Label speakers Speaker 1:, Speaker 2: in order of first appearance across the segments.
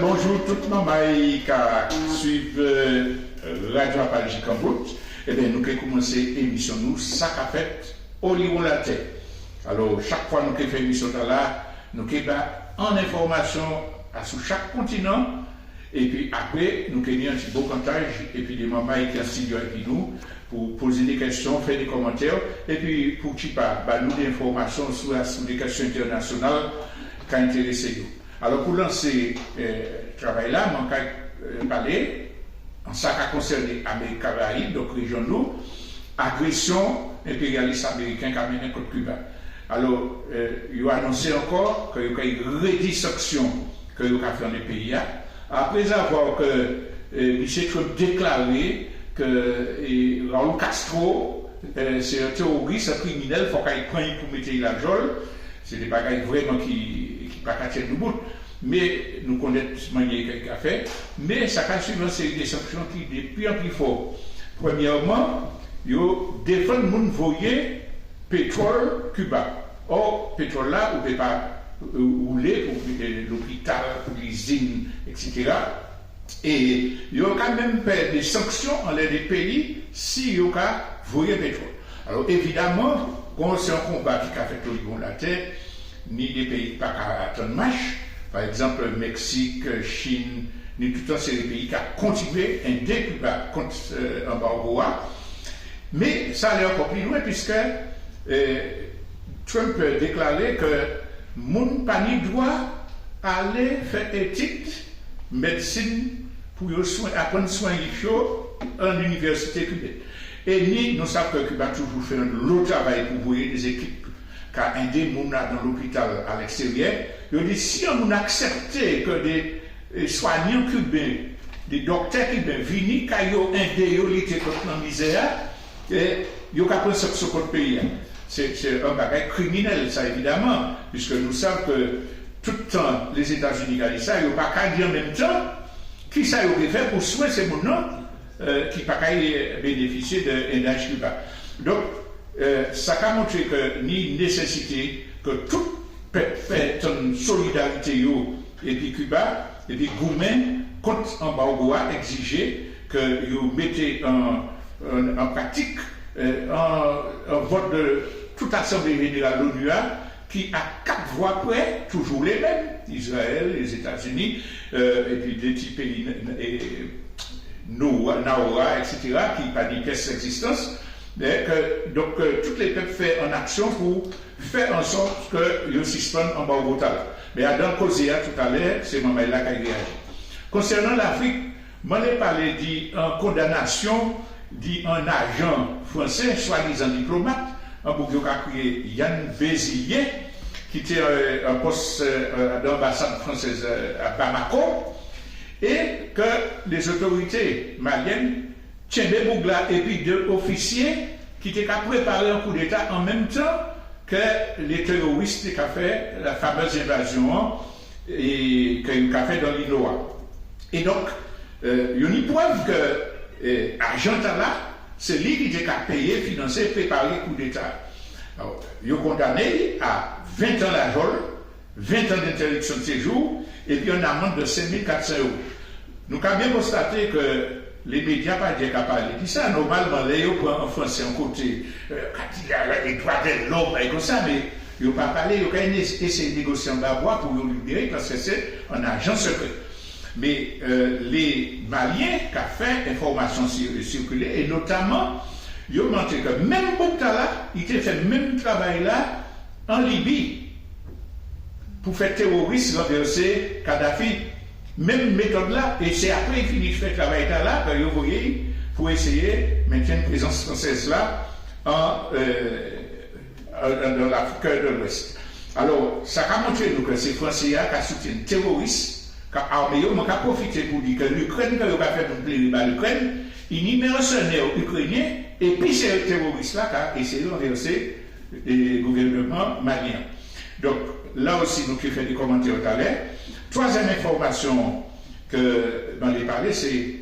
Speaker 1: Bonjour tout le monde qui suivent Radio Apologie Cambodge. Eh bien, nous avons commencé l'émission, ça qu'a fait au Lion la Terre. Alors, chaque fois que nous avons fait l'émission là, nous avons en information sur chaque continent. Et puis après, nous avons un petit beau comptage. Et puis, les mamans qui sont en studio avec nous pour poser des questions, faire des commentaires. Et puis, pour qui nous des informations sur les questions internationales qui intéressent nous. Alors, pour lancer ce travail-là, je vais parler en ce qui concerne l'Amérique Caraïbe, donc région nous, agression impérialiste américaine qui a mené contre Cuba. Alors, il a annoncé encore qu'il y a une rédiction que il a fait dans les pays. Après avoir que M. Trump déclaré que Raúl Castro, c'est un terroriste, un criminel, il faut qu'il prenne pour mettre la jolle. C'est des bagages vraiment qui ne tiennent pas debout. Mais nous connaissons ce qu'il a fait. Mais ça a suivi une série de sanctions qui sont de plus en plus fortes. Premièrement, ils défendent le monde voyer pétrole Cuba. Or, pétrole là, on ne peut pas rouler pour l'hôpital, pour l'usine, etc. Et il y a quand même des sanctions en l'air des pays si il y a voyer pétrole. Alors évidemment, quand c'est un combat qui a fait au niveau de la terre, ni des pays qui n'ont pas attendre marche, par exemple Mexique, Chine, ni tout ça, c'est les pays qui ont continué un débat contre l'embargo. Mais ça allait encore plus loin puisque Trump a déclaré que mon pays doit aller faire éthique, médecine pour apprendre soin en université cubaine. Et nous savons que Cuba a toujours fait le travail pour envoyer des équipes qui ont aidé les gens dans l'hôpital à l'extérieur. Il dit si on accepte que des soignants cubains, des docteurs cubains viennent, qui ont aidé à lutter contre la misère, ils ont prendre ce contre le pays. C'est un bagage criminel, ça évidemment, puisque nous savons que tout le temps, les États-Unis ont dit ça, ils n'ont pas qu'à dire en même temps qui ça aurait fait pour soigner ces gens qui n'ont pas qu'à bénéficier d'un âge Cuba. Donc, ça a montré que ni nécessité que tout fait une solidarité et puis Cuba et puis Goumen contre embargo exiger que vous mettez en pratique un vote de toute l'Assemblée générale de l'ONU qui a 4 voix près, toujours les mêmes, Israël, les États-Unis, et puis des petits pays, Naora, etc., qui n'ont pas dit pièce d'existence. Donc, toutes les peuples font en action pour faire en sorte que le suspendent en embargo total. Mais Adam Kozea tout à l'heure, c'est moi là qui a réagi. Concernant l'Afrique, moi j'ai parlé d'une condamnation d'un agent français, soi-disant diplomate, en Bourgogne a créé Yann Bézillier, qui était un poste d'ambassade française à Bamako, et que les autorités maliennes Tchembe Bougla et puis 2 officiers qui étaient préparé un coup d'État en même temps que les terroristes qui ont fait la fameuse invasion et qu'ils ont fait dans l'Inoa. Et donc, il y a une preuve que Argentin c'est lui qui a payé, financé, préparé le coup d'État. Alors, il est condamné à 20 ans d'ajol, 20 ans d'interdiction de séjour, et puis une amende de 5 400 €. Nous avons bien constaté que les médias pas dire qu'à parler de ça. Normalement, les gens prennent en français un côté, quand il y a les droits de l'homme et comme ça, mais ils n'ont pas parlé, ils ont essayé de négocier en bas pour nous libérer parce que c'est un agent secret. Mais les Maliens qui ont fait information circuler, et notamment, ils ont montré que même Boutala, il a fait le même travail là en Libye pour faire terroriste renverser Kadhafi. Même méthode là, et c'est après qu'il finit de faire le travail là que vous voyez, pour essayer de maintenir une présence française là dans l'Afrique de l'Ouest. Alors, ça a montré que ces Français qui soutiennent terroristes, qui ont armé, qui ont profité pour dire que l'Ukraine, qui n'a pas fait pour plaisir à l'Ukraine, il y a un mercenaire ukrainien, et puis c'est un terroriste là qui a essayé de renverser le gouvernement malien. Donc, là aussi, nous qui fait des commentaires tout à l'heure. Troisième information que j'en ai parlé, c'est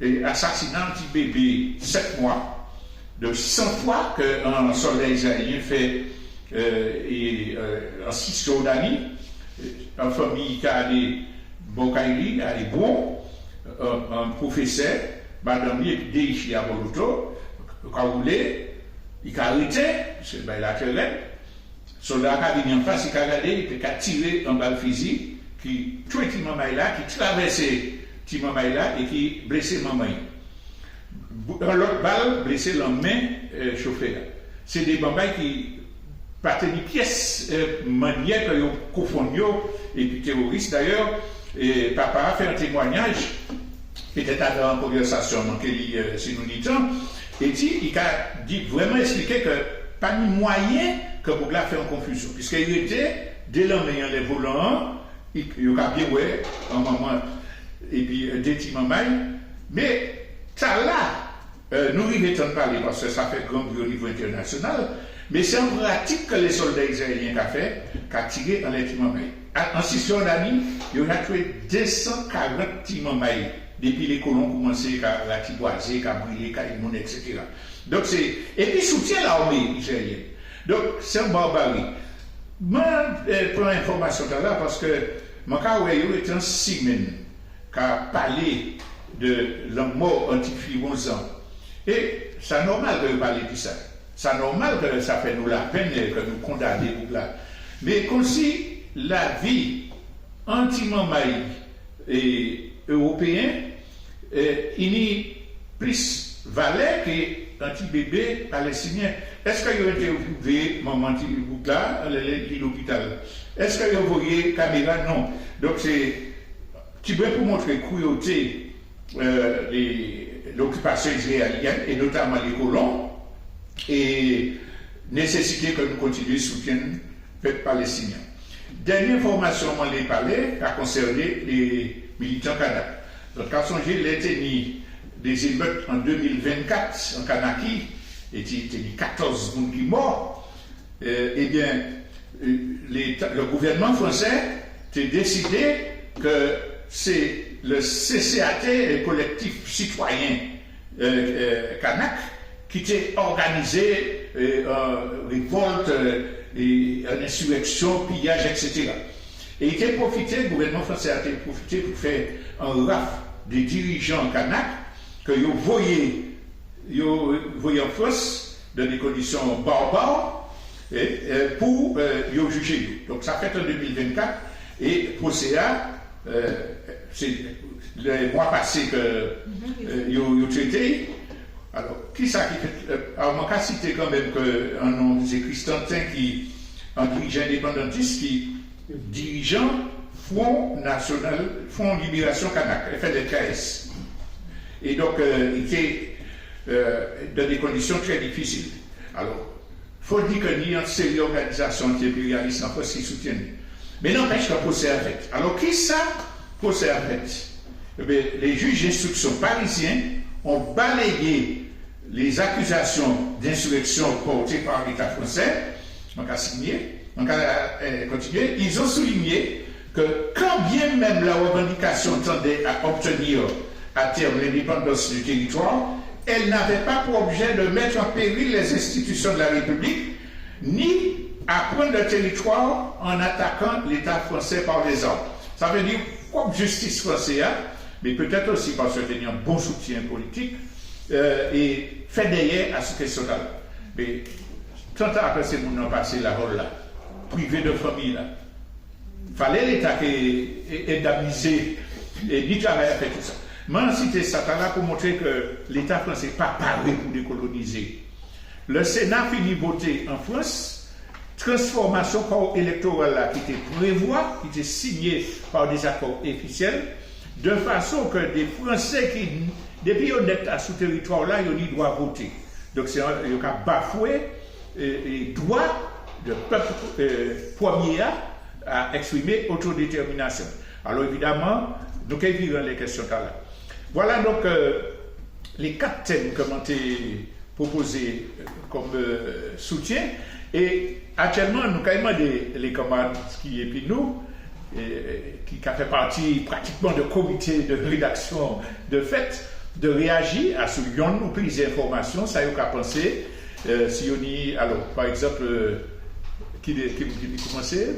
Speaker 1: l'assassinat d'un petit bébé 7 mois, de 100 fois qu'un soldat israélien fait en Cisjordanie, une famille qui a des Bokaili est bon, un professeur, madame lui, déchiré à Boloto, quand vous voulez, il a arrêté, parce que il a tiré. Soldat qui a venu en face, il a regardé, il a tiré un balle physique qui tuait Timamaïla, qui traversait Timamaïla et qui blessait Mamaï. L'autre balle blessait la main chauffée. C'est des bambins qui partaient des pièces manières que ont confondues et puis terroristes d'ailleurs. Et papa a fait un témoignage, peut-être avant la conversation, si nous disons, et il a dit vraiment expliqué que pas de moyen que pour la faire en confusion, puisqu'il était dès l'emmènement les volants, il a bien ouais un moment et puis des petits mamans, mais ça là, nous arrivons à parler parce que ça fait grand bruit au niveau international, mais c'est en pratique que les soldats israéliens ont fait, qu'à tirer en les petits mamans. En 6 d'année, il y a tué 240 petits mamans depuis les colons commençaient à la tiboiser, à brûler, à immoner, etc. Donc c'est et puis soutient l'armée israélienne. Donc c'est une barbarie. Moi, je prends l'information là parce que mon cas où il y a un Simen qui a parlé de la mort anti-Fibonzan. Et c'est normal que je parle de ça. C'est normal que ça fait nous la peine que nous condamnions pour là. Mais comme si la vie anti-mamaï et européen, il y a plus valeur que anti-bébé palestinien. Est-ce qu'il y a été occupé, maman anti-boucla, à l'hôpital? Est-ce qu'il y a envoyé caméra? Non. Donc c'est, tu veux pour montrer cruauté l'occupation israélienne, et notamment les colons, et nécessité que nous continuions à soutenir le peuple palestinien. Dernière information, on les parlait, a concerné les militants kanaks. Donc, quand on dit l'été des émeutes en 2024 en Kanaki, et il y a 14 personnes qui sont morts, eh bien, le gouvernement français a décidé que c'est le CCAT, le collectif citoyen kanak, qui a organisé une révolte, une insurrection, pillage, etc. Et il a profité, le gouvernement français a profité pour faire un raf des dirigeants kanak que vous voyez en France dans des conditions barbares pour juger. Donc ça fait en 2024 et procès c'est le mois passé que vous traité. Alors, qui ça qui fait. Alors, je vais citer quand même un nom, c'est Christentin qui, un dirigeant indépendantiste qui dirigeant Front National, Front Libération Kanak, FNKS. Et donc, il était dans des conditions très difficiles. Alors, il faut dire qu'il y a une série d'organisations anti-impérialistes en France qui soutiennent. Mais n'empêche qu'un procès a fait. Alors, qui ça, procès a fait? Eh bien, les juges d'instruction parisiens ont balayé les accusations d'insurrection portées par l'État français, donc à signer, donc à continuer, ils ont souligné que quand bien même la revendication tendait à obtenir à terme l'indépendance du territoire, elle n'avait pas pour objet de mettre en péril les institutions de la République, ni à prendre le territoire en attaquant l'État français par les armes. Ça veut dire, comme justice française, mais peut-être aussi parce qu'il y a un bon soutien politique, et fait derrière à ce question-là. Mais 30 ans après, c'est mon passé la rôle là, privé de famille là. Il fallait l'État indemniser et du travail à faire tout ça. Moi, j'ai cité ça là pour montrer que l'État français n'est pas paré pour décoloniser. Le Sénat finit voter en France, transformation corps électoral là, qui était prévue, qui était signée par des accords officiels, de façon que des Français qui, depuis qu'ils sont à ce territoire-là, ils doivent voter. Donc, c'est un cas bafoué et droit de peuple premier à exprimer autodétermination. Alors, évidemment, nous avons les questions là. Voilà donc les 4 thèmes que m'ont été proposés comme soutien. Et actuellement, nous avons les camarades qui est puis nous, qui fait partie pratiquement du comité de rédaction de fait, de réagir à ce que nous prise d'informations, ça y a qu'à penser. Si on y, alors, par exemple, qui commencer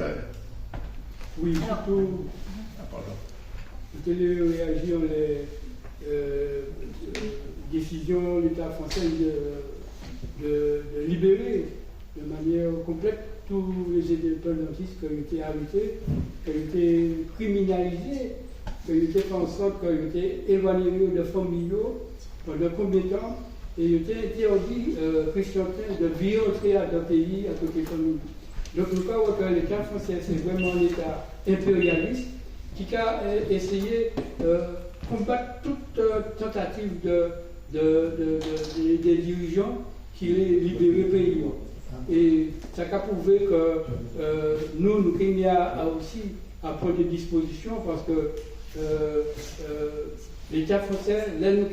Speaker 2: oui, plutôt.
Speaker 1: Ah, pardon.
Speaker 2: réagir les décisions de l'État français de libérer de manière complète tous les indépendantistes qui ont été arrêtés, qui ont été criminalisés, qui ont été fait en sorte qu'ils ont été éloignés de familiaux pendant combien de temps, et il était interdit Christian de vivre entrer à d'autres pays à côté de famille. Donc nous croyons que l'État français, c'est vraiment un État impérialiste qui a essayé de combattre toute tentative des dirigeants qui les libérer le pays. Et ça a prouvé que nous, Kenya, a aussi à prendre des dispositions parce que l'État français, là, nous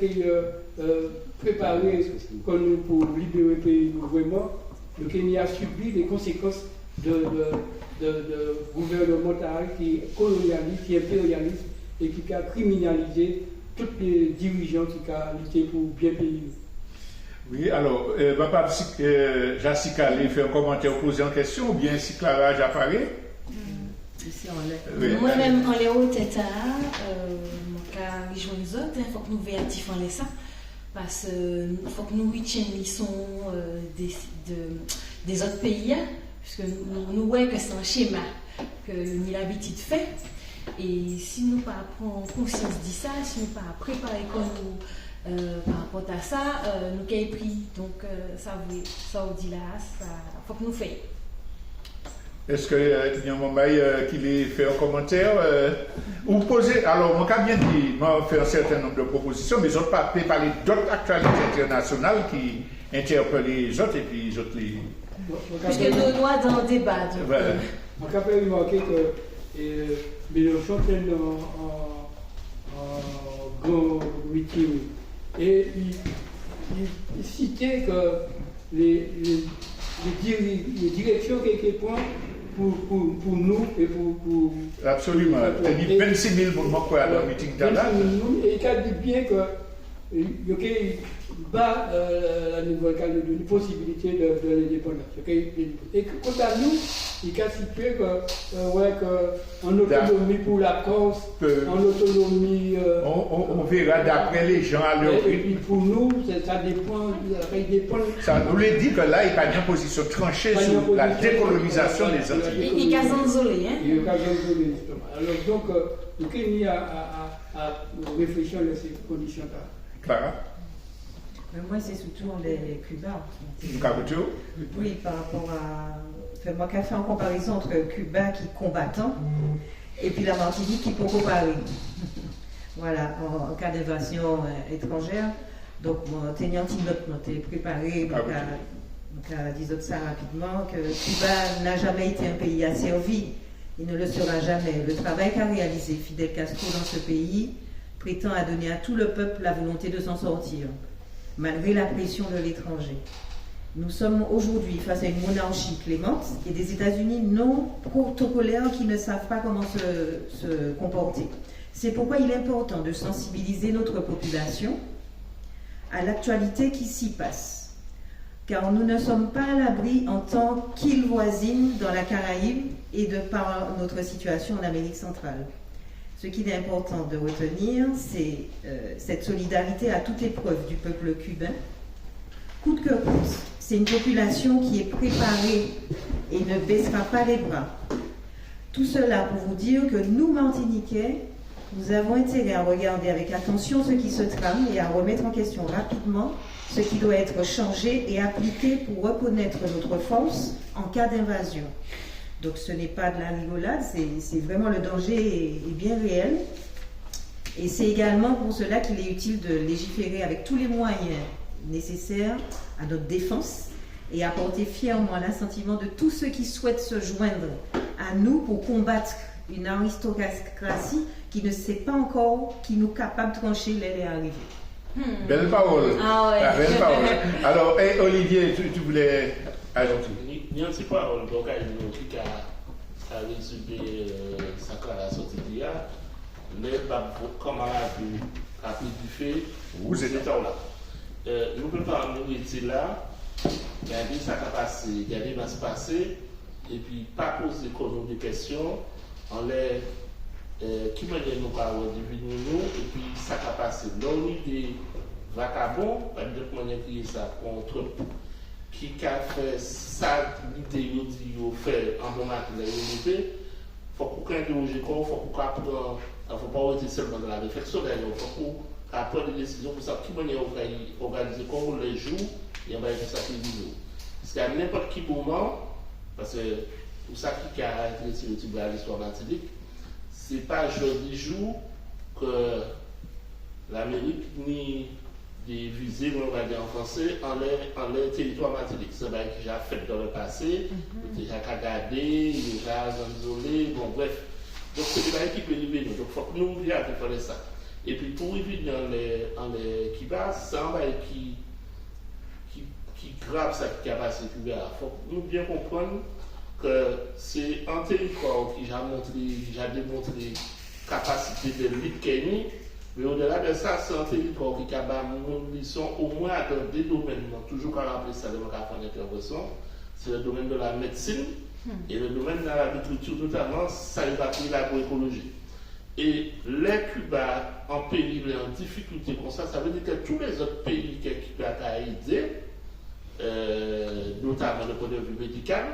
Speaker 2: préparé comme nous pour libérer le pays, vraiment, le Kenya a subi les conséquences de gouvernemental qui est colonialiste, qui est impérialiste et qui a criminalisé tous les dirigeants qui ont lutté pour bien payer.
Speaker 1: Oui, alors, papa, Jessica allait faire un commentaire posé en question, ou bien si Clara j'apparaît?
Speaker 3: Ici, on l'est.
Speaker 1: Oui.
Speaker 3: Moi-même, on est au tête je les autres, il faut que nous vérifions les ça, parce qu'il faut que nous rechions les leçons des autres pays, puisque nous voyons que c'est un schéma que nous avons l'habitude de faire. Et si nous ne prenons pas conscience de ça, si nous ne pas préparer comme nous par rapport à ça, nous avons pris. Donc, ça vous dit là, il faut que nous fassions.
Speaker 1: Est-ce qu'il y a un moment qui lui fait un commentaire ou poser? Alors, mon cas bien dit, moi, fait un certain nombre de propositions, mais les autres peut parler d'autres actualités internationales qui interpellent les autres et puis les autres les.
Speaker 3: Puisque nous doit dans le débat.
Speaker 2: On peut remarquer que Mélenchon est en grand meeting et il citait que les directions qui prend pour nous et pour
Speaker 1: absolument. Il y a 26 000 mouvements pour aller au meeting d'Allah.
Speaker 2: Et il a dit bien que bat la Nouvelle-Calédonie, possibilité de l'indépendance. Et quant à nous, il a situé qu'en autonomie pour la Corse, en autonomie.
Speaker 1: On verra d'après les gens à leur
Speaker 2: et puis pour nous, ça dépend.
Speaker 1: Ça nous l'a dit que là, il n'y a pas une position tranchée sur la décolonisation des Antilles.
Speaker 3: Il y a zanzolé, hein?
Speaker 2: Il y a zanzolé, justement. Alors donc, le Kenya a réfléchi à ces conditions-là.
Speaker 1: Clara?
Speaker 4: Mais moi, c'est surtout les Cubains.
Speaker 1: Oui,
Speaker 4: par rapport à. Enfin, moi, qui a fait en comparaison entre Cuba qui est combattant et puis la Martinique qui peut comparer. Voilà, en cas d'invasion étrangère. Donc, moi, tenant une note, moi, t'es préparé, donc, à dire ça rapidement, que Cuba n'a jamais été un pays asservi. Il ne le sera jamais. Le travail qu'a réalisé Fidel Castro dans ce pays prétend à donner à tout le peuple la volonté de s'en sortir, malgré la pression de l'étranger. Nous sommes aujourd'hui face à une monarchie clémente et des États-Unis non protocolaires qui ne savent pas comment se comporter. C'est pourquoi il est important de sensibiliser notre population à l'actualité qui s'y passe, car nous ne sommes pas à l'abri en tant qu'île voisine dans la Caraïbe et de par notre situation en Amérique centrale. Ce qu'il est important de retenir, c'est cette solidarité à toute épreuve du peuple cubain. Coûte que coûte, c'est une population qui est préparée et ne baissera pas les bras. Tout cela pour vous dire que nous, Martiniquais, nous avons intérêt à regarder avec attention ce qui se trame et à remettre en question rapidement ce qui doit être changé et appliqué pour reconnaître notre force en cas d'invasion. Donc ce n'est pas de la rigolade, c'est vraiment le danger est bien réel. Et c'est également pour cela qu'il est utile de légiférer avec tous les moyens nécessaires à notre défense et apporter fièrement l'assentiment de tous ceux qui souhaitent se joindre à nous pour combattre une aristocratie qui ne sait pas encore qui nous capable de trancher les arrivées.
Speaker 1: Belle parole.
Speaker 3: Ah ouais.
Speaker 1: Belle parole. Alors, Olivier, tu voulais ajouter?
Speaker 5: Il y a un petit parole qui a résumé ça à la sortie d'hier, mais camarades du fait,
Speaker 1: vous êtes
Speaker 5: là. Nous ne pouvons pas nous être là, regarder ça qui a passé, regarder ce qui s'est passé, et puis pas poser comme des questions, on les qui m'a dit nous pas deviner nous, et puis ça a passé. Là, on a des vagabonds, par exemple, on a crié ça contre qui a fait ça, l'idée, il dit, il fait en bon matin, il faut qu'on interroge, il faut qu'on apprenne, il ne faut pas rester seulement dans la réflexion, il faut qu'on prenne des décisions pour savoir qui manière organiser comment les jours, et on va faire ça qui est parce qu'à n'importe quel moment, parce que pour ça qui a intéressé le type de l'histoire martinique, ce n'est pas jeudi jour que l'Amérique ni des visées, on va dire en français, en leur territoire martinique. C'est vrai que j'ai fait dans le passé, déjà regardé, déjà isolé, bon bref. Donc c'est des choses qui peuvent arriver nous. Donc il faut que nous oublions de faire ça. Et puis pour vivre dans les qui passe, c'est un bail qui grave ça qui a passé Cuba. Il faut que nous bien comprendre que c'est un territoire qui a démontré capacité de lutte Kenny. Mais au-delà de ça, c'est un territoire qui a une leçon au moins dans des domaines, toujours qu'on rappelle ça de mon intervention, c'est le domaine de la médecine et le domaine de l'agriculture, notamment, ça y va pour l'agroécologie. Et les Cuba en péril et en difficulté comme ça veut dire que tous les autres pays qui Cuba a aidé, notamment du point de vue médical,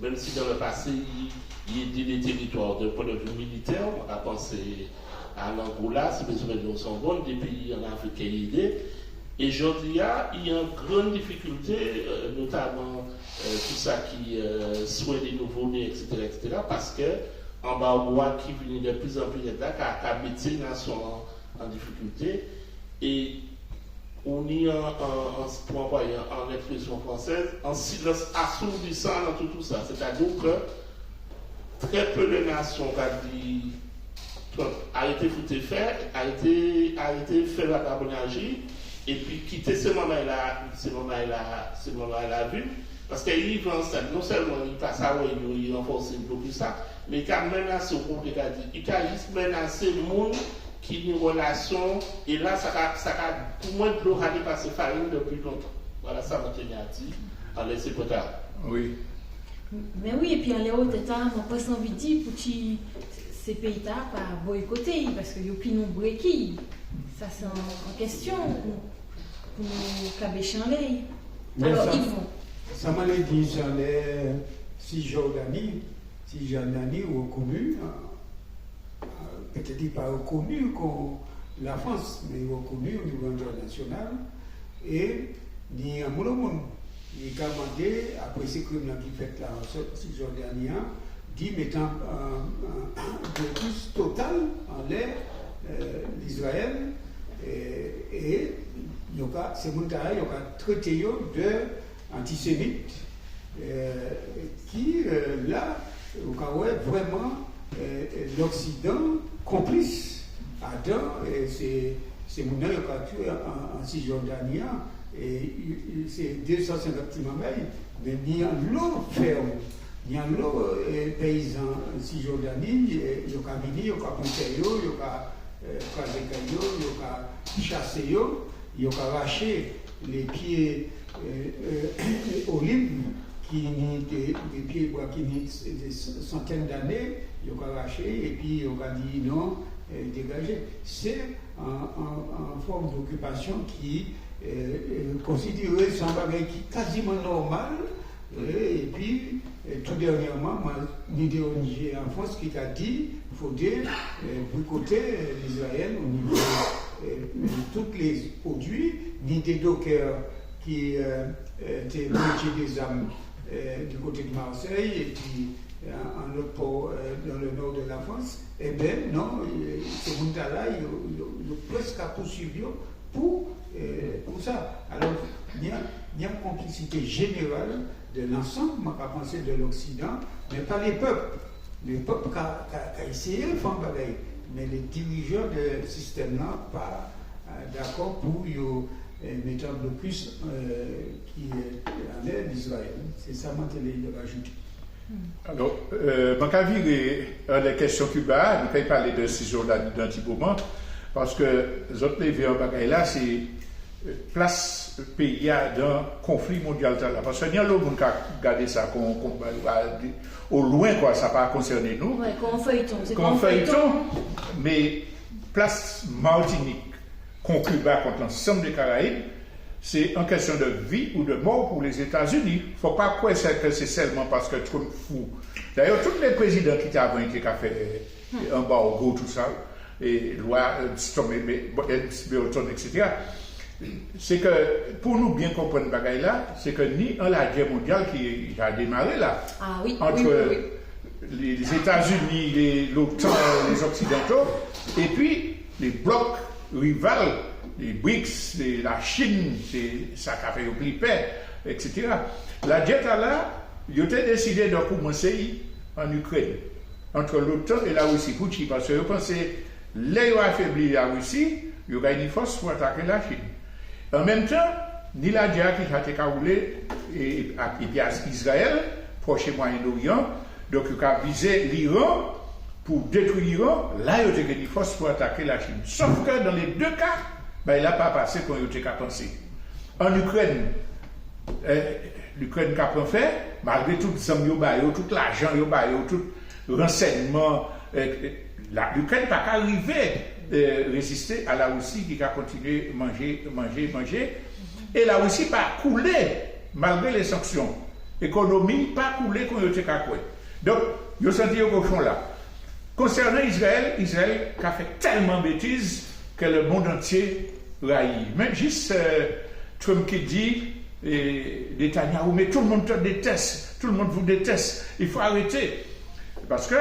Speaker 5: même si dans le passé, il y a des territoires de point de vue militaire, on a pensé à l'Angola, si besoin de sont bonnes, des pays en Afrique aidés. Et aujourd'hui, il y a une grande difficulté, notamment tout ça qui soin des nouveau-nés, etc., parce que en bas qui vient de plus en plus d'aide, car médecine en difficulté. Et on y a, pour employer en expression française, en silence assourdissant dans tout ça. C'est-à-dire que très peu de nations ont dit a été foutu faire, a été fait la carbonage et puis quitter ce moment-là vu parce qu'il vend ça, non seulement il passe à il renforce beaucoup ça, mais il a menacé au groupe, il a juste menacé le monde qui a une relation et là ça a pour moi de l'eau a dépassé farine depuis longtemps. Voilà ça m'a tenu à dire, en laisser pour tard.
Speaker 1: Oui.
Speaker 3: Mais oui, et puis en les hauts états, on n'a pas envie de dire pour ces pays-là pas boycotter parce qu'il n'y a plus nombreux qui. Ça c'est en question pour nous cabéchanler. Alors ils vont.
Speaker 2: Ça m'a dit sur les Cisjordanie ou reconnus, peut-être pas reconnus comme la France, mais reconnus au niveau international. Et il y a un monde qui a demandé, après ces crimes qui fait la Cisjordanie, dit mettant un blocus total en l'air l'Israël et ces montagnes ont traité d'antisémites qui là vraiment l'Occident complice Adam et ces montagnes ont tué en Cisjordanie et c'est 250 km mais il y a l'eau ferme. Il y a des paysans en Cisjordanie, il y a des mini, il y a des ponteils, il y a des chassés, il y a arraché les pieds olives qui ont des pieds qui ont des centaines d'années, il y a arraché et puis il y a dit non, dégagé. C'est en forme d'occupation qui est considérée sans bagage quasiment normal. Et puis, tout dernièrement, une idéologie en France qui a dit qu'il faudrait boycotter l'Israël au niveau de tous les produits, ni des dockers qui étaient métiers des âmes du côté de Marseille et puis en autre port dans le nord de la France. Eh bien, non, ce monde-là, il est presque à poursuivre pour ça. Alors, il y a une complicité générale de l'ensemble, je ne pas penser de l'Occident, mais pas les peuples. Les peuples qui ont essayé de faire pareil, mais les dirigeants de ce système-là pas d'accord pour mettre un blocus qui est en l'air d'Israël. C'est ça que je vais rajouter.
Speaker 1: Alors, je vais virer les questions Cuba, je vais parler de Cisjordanie d'un petit moment, parce que les autres leviers en bagaille là, c'est place pays dans conflit mondial là parce que il y a l'autre qui a regardé ça au loin quoi ça pas concerné nous
Speaker 3: ouais qu'on feuilleton c'est
Speaker 1: qu'on feuilleton mais place Martinique contre Cuba contre l'ensemble des Caraïbes c'est en question de vie ou de mort pour les États-Unis faut pas croire que c'est seulement parce que Trump fou d'ailleurs tous les présidents qui ont été qui a fait embargo tout ça et loi Bolton etc. C'est que pour nous bien comprendre ce bagaille là, c'est que ni en la guerre mondiale qui a démarré là, entre les États-Unis, l'OTAN, les Occidentaux, et puis les blocs rivales, les BRICS, la Chine, ça a fait au clipet, etc. La guerre là, ils ont décidé de commencer en Ukraine, entre l'OTAN et la Russie. Pourquoi? Parce que je pensais, là, ils ont affaibli la Russie, il y aura une force pour attaquer la Chine. En même temps, ni la guerre qui a été roulée et puis Israël, proche Moyen-Orient, donc il a visé l'Iran pour détruire l'Iran, là il y a une force pour attaquer la Chine. Sauf que dans les deux cas, ben, il n'a pas passé comme il a pensé. En Ukraine, l'Ukraine n'a pas fait, malgré tout tout l'argent, tout le renseignement, l'Ukraine n'a pas arrivé résister à la Russie qui a continué à manger. Et la Russie n'a pas coulé malgré les sanctions. L'économie n'a pas coulé comme il était quoi. Donc, il y a senti au cochon là. Concernant Israël a fait tellement de bêtises que le monde entier raillit. Même juste Trump qui dit, Netanyahu, mais tout le monde te déteste, tout le monde vous déteste, il faut arrêter. Parce que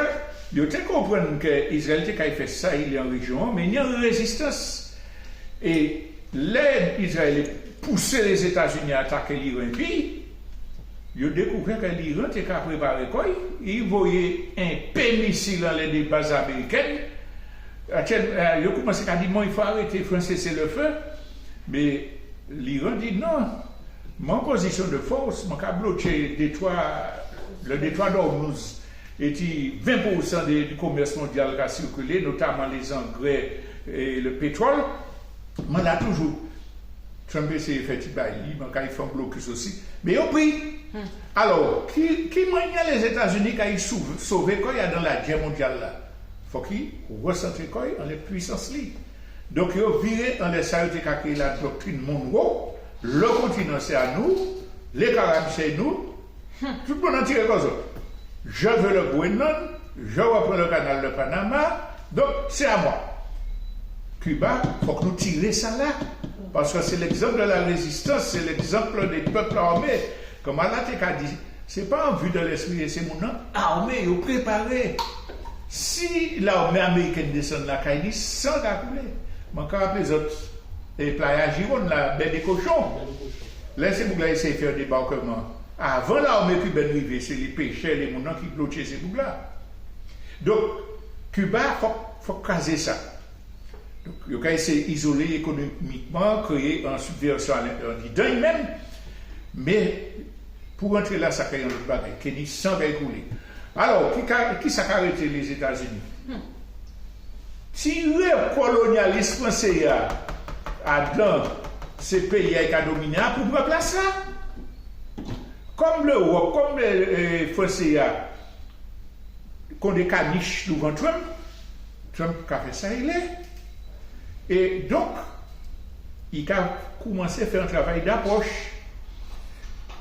Speaker 1: il faut comprendre qu'Israël a fait ça, il est en région, mais il y a une résistance. Et l'aide Israël a poussé les États-Unis à attaquer l'Iran, puis il a découvert que l'Iran était préparé quoi. Il voyait un pémissile dans les bases américaines. Il a commencé à dire il faut arrêter, il faut cesser le feu. Mais l'Iran dit non, mon position de force, mon câble bloqué le détroit d'Ormuz. Et 20% du commerce mondial qui a circulé, notamment les engrais et le pétrole, mais là toujours, Trump s'est fait il fait bloquer aussi. Mais au prix, alors, qui manie les États-Unis qui ont sauvé quoi il y a dans la guerre mondiale là? Il faut qu'ils recentrent quoi en les puissances libres. Donc, ils ont viré en les salutés qui la doctrine Monroe, le continent c'est à nous, les Caraïbes c'est nous, tout le monde en tire comme ça. Je veux le Groenland, je reprends le canal de Panama, donc c'est à moi. Cuba, il faut que nous tirions ça là, parce que c'est l'exemple de la résistance, c'est l'exemple des peuples armés. Comme Alatek a dit, ce n'est pas en vue de l'esprit, c'est mon nom armé, ou préparé. Si l'armée américaine descend la Kaini, sans calculer, je me rappelle les autres, les playages Gironde, la baie des cochons, laissez-vous essayer de faire un débarquement. Avant l'armée cubaine arrivée, c'est les pêcheurs, les mounons qui bloquaient ces bouts-là. Donc, Cuba, il faut caser ça. Donc, il faut essayer d'isoler économiquement, créer une subversion en idée même. Mais, pour entrer là, ça crée un autre bagage, qui est sans écouler. Alors, qui ça a arrêté les États-Unis? Si le colonialisme français dans ces pays qui ont dominé, pour prendre place là? Comme l'Europe, comme les Français, qu'on des caniches devant Trump a fait ça, il est. Et donc, il a commencé à faire un travail d'approche.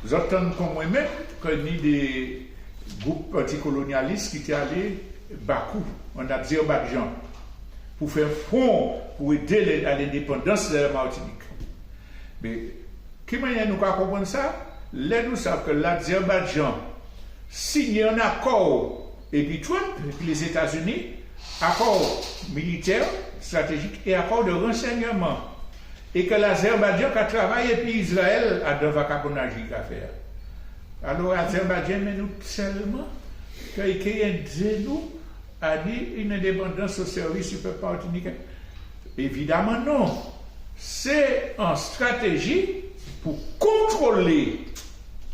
Speaker 1: Vous entendez comme moi-même qu'il y a des groupes anticolonialistes qui étaient allés à Bakou, en Azerbaïdjan, pour faire front, pour aider à l'indépendance de la Martinique. Mais, qui manière nous comprendre ça? Là, nous savons que l'Azerbaïdjan signe un accord, et puis Trump, et puis les États-Unis, accord militaire, stratégique et accord de renseignement. Et que l'Azerbaïdjan a travaillé, et puis Israël a deux vacabonnages à faire. Alors, l'Azerbaïdjan, mais nous seulement, nous a dit une indépendance au service du peuple martinique. Évidemment, non. C'est en stratégie pour contrôler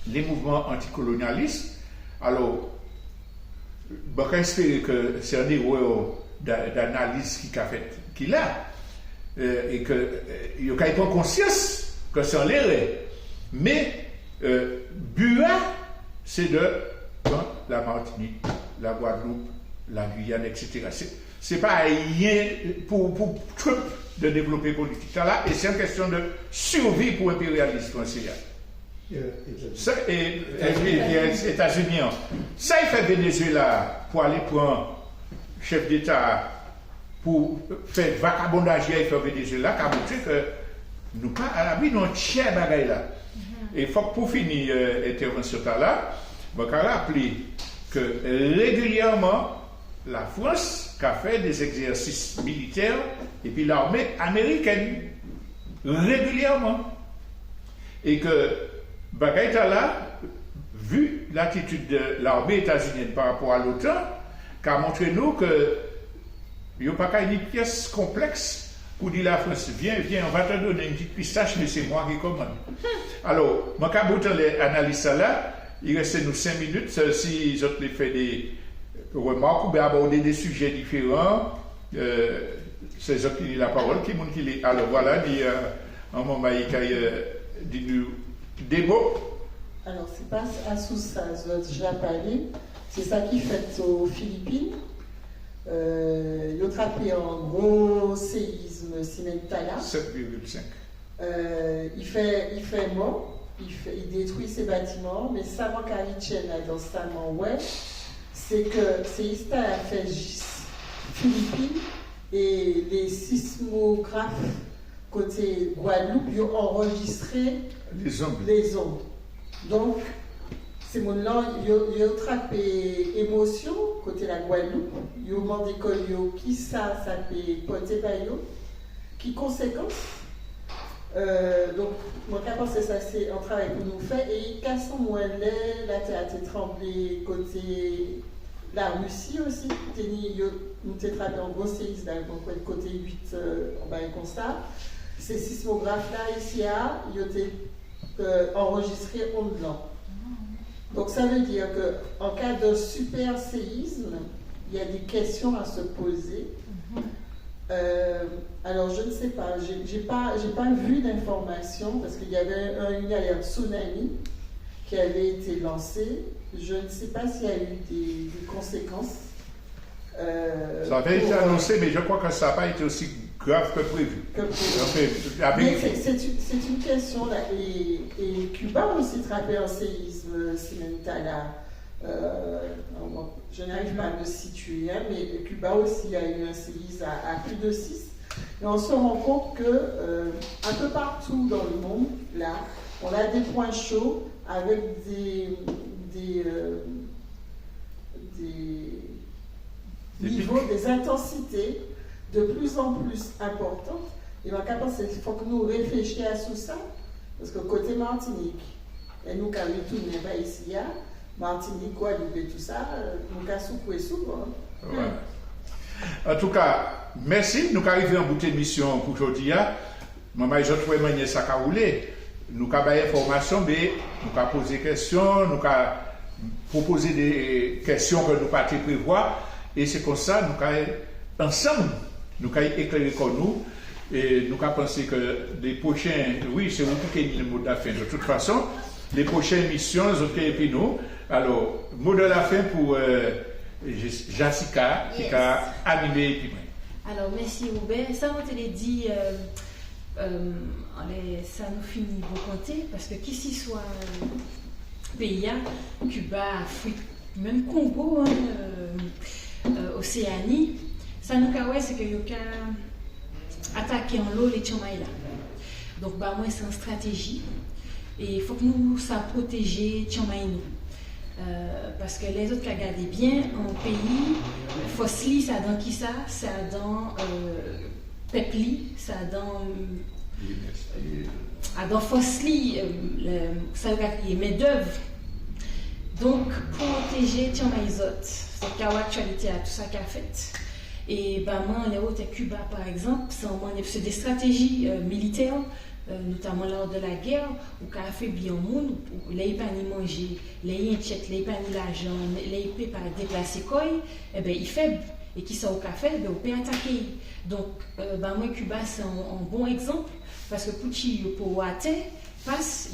Speaker 1: les mouvements anticolonialistes. Alors, je vais espérer que c'est un erreur d'analyse qu'il a et qu'il n'y a pas conscience que c'est l'erreur. Mais, Bua, c'est de la Martinique, la Guadeloupe, la Guyane, etc. C'est pas rien pour Trump de développer politique là, et c'est une question de survie pour l'impérialiste français. Ça, et les États-Unis, ça il fait Venezuela pour aller prendre chef d'État pour faire vagabondage, il fait Venezuela, qui a montré que nous pas à l'abri d'un tiers bagaille là. Et il faut que pour finir l'intervention là, je vais rappeler que régulièrement, la France qui a fait des exercices militaires et puis l'armée américaine, régulièrement. Et que Bagaïta là, vu l'attitude de l'armée états-unienne par rapport à l'OTAN, qui a montré nous que il n'y a pas une pièce complexe pour dire la France, viens, on va te donner une petite pistache, mais c'est moi qui commande. Alors, moi, quand je analyse ça là, il reste nous 5 minutes. Si je les fais des remarques ou bien aborder des sujets différents, c'est eux qui ont la parole, qui m'ont dit. Alors voilà, dit un moment, dit nous des mots.
Speaker 6: Alors, c'est pas à Sousa, je l'ai parlé. C'est ça qui fait aux Philippines. Ils ont attrapé un gros séisme Cimentala.
Speaker 1: 7,5.
Speaker 6: Il fait mort, il détruit ses bâtiments, mais ça manque à Richel dans ça, ouais, c'est que c'est Ista a fait Philippines et les sismographes côté Guadeloupe ils ont enregistré les ondes. Donc, ces gens-là, ils ont attrapé émotion côté la Guadeloupe, ils ont demandé qui ça fait porter par eux, qui conséquences. Donc, moi, je pense que ça, c'est un travail que nous faisons. Et quand on la terre a tremblé côté la Russie aussi, nous avons traité en gros séisme, donc côté 8, on va comme ça. Ces sismographes-là, ici, ils ont été enregistrés en blanc. Donc, ça veut dire qu'en cas de super séisme, il y a des questions à se poser. Alors, je ne sais pas, j'ai pas vu d'informations parce qu'il y avait une alerte tsunami qui avait été lancée. Je ne sais pas s'il y a eu des conséquences.
Speaker 1: Ça avait été annoncé, mais je crois que ça n'a pas été aussi grave que prévu.
Speaker 6: Mais c'est une question là. Et Cuba a aussi traversé un séisme Cimentala. Je n'arrive pas à me situer, hein, mais Cuba aussi a eu un séisme à plus de 6. Et on se rend compte que un peu partout dans le monde, là, on a des points chauds avec des niveaux, des intensités de plus en plus importantes. Et donc, il faut que nous réfléchissions à tout ça, parce que côté Martinique, et nous, quand nous tournons pas ici, Martinique, Guadeloupe et tout ça, nous avons souffert souvent.
Speaker 1: En tout cas, merci. Nous arrivons en bout de l'émission pour aujourd'hui. Maman, je trouve que ça a roulé. Nous avons des informations, mais nous avons posé des questions, nous avons proposé des questions que nous n'avons pas prévoir. Et c'est comme ça, nous avons ensemble, nous avons éclairé comme nous. Et nous avons pensé que les prochains, oui, c'est vous qui avez le mot de la fin. De toute façon, les prochaines émissions, les autres et puis nous. Alors, mot de la fin pour Jessica, qui a animé et puis moi.
Speaker 3: Alors, merci Robert. Ça, on te l'a dit, ça nous finit de compter, parce que qui s'y soit pays, Cuba, Afrique, même Congo, Océanie, ça nous a c'est que y a attaquer en l'eau les Tchamaïla. Donc, bah, moi, c'est une stratégie. Et il faut que nous ça protéger Tchamaïnou. Parce que les autres qui regardent bien, en pays, Fosli, ça dans qui ça? Ça dans Pepli, ça dans Fosli, ça est main d'œuvre. Donc, protéger Tchamaïzot, c'est qu'il actualité à tout ça qu'a fait. Et ben, moi, les autres Cuba, par exemple, c'est des stratégies militaires. Notamment lors de la guerre, où on a affaibli un monde, où les pas ni manger, les inquiètes, les pas ni l'argent, les pas déplacer quoi, et ben et qui sont au café, ben, on peut attaquer. Donc, moi, Cuba, c'est un bon exemple, parce que pour pour passe,